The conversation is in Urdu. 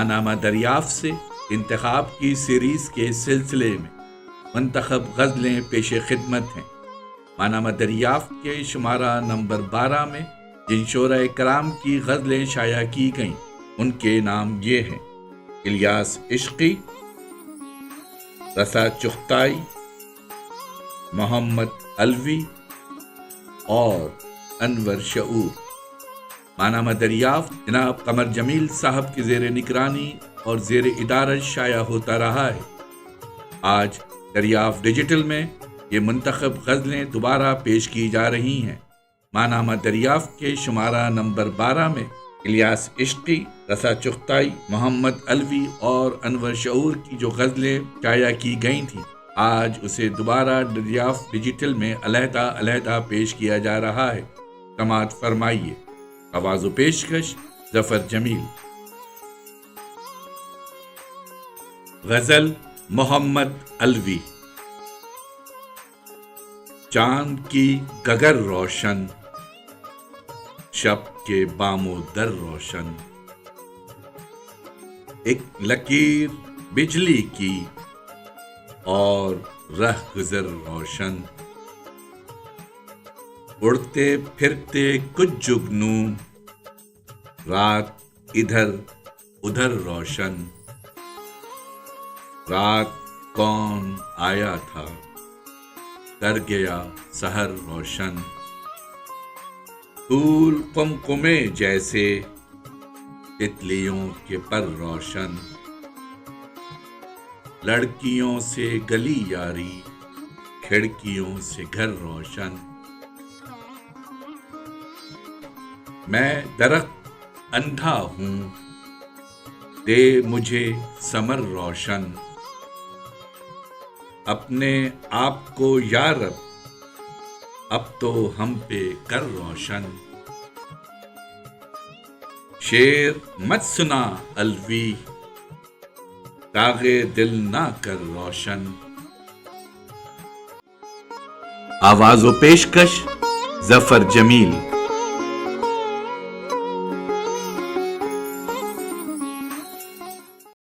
ماہنامہ دریافت سے انتخاب کی سیریز کے سلسلے میں منتخب غزلیں پیش خدمت ہیں۔ ماہنامہ دریافت کے شمارہ نمبر 12 میں جن شعراء کرام کی غزلیں شائع کی گئیں ان کے نام یہ ہیں: الیاس عشقی، رسا چغتائی، محمد علوی اور انور شعور۔ ماہنامہ دریافت جناب قمر جمیل صاحب کی زیر نگرانی اور زیر ادارت شائع ہوتا رہا ہے۔ آج دریافت ڈیجیٹل میں یہ منتخب غزلیں دوبارہ پیش کی جا رہی ہیں۔ ماہنامہ دریافت کے شمارہ نمبر 12 میں الیاس عشقی، رسا چغتائی، محمد علوی اور انور شعور کی جو غزلیں شائع کی گئی تھیں، آج اسے دوبارہ دریافت ڈیجیٹل میں علیحدہ پیش کیا جا رہا ہے۔ سماعت فرمائیے۔ آواز و پیشکش ظفر جمیل۔ غزل محمد علوی۔ چاند کی گگر روشن، شب کے بام و در روشن، ایک لکیر بجلی کی اور رہ گزر روشن، اڑتے پھرتے کچھ جگنو، رات ادھر ادھر روشن، رات کون آیا تھا، کر گیا سحر روشن، پھول قمقمے جیسے تتلیوں کے پر روشن، لڑکیوں سے گلی یاری، کھڑکیوں سے گھر روشن، میں درخت اندھا ہوں، دے مجھے ثمر روشن، اپنے آپ کو یا رب اب تو ہم پہ کر روشن۔ شعر مت سنا علوی، داغ دل نہ کر روشن۔ آواز و پیشکش ظفر جمیل۔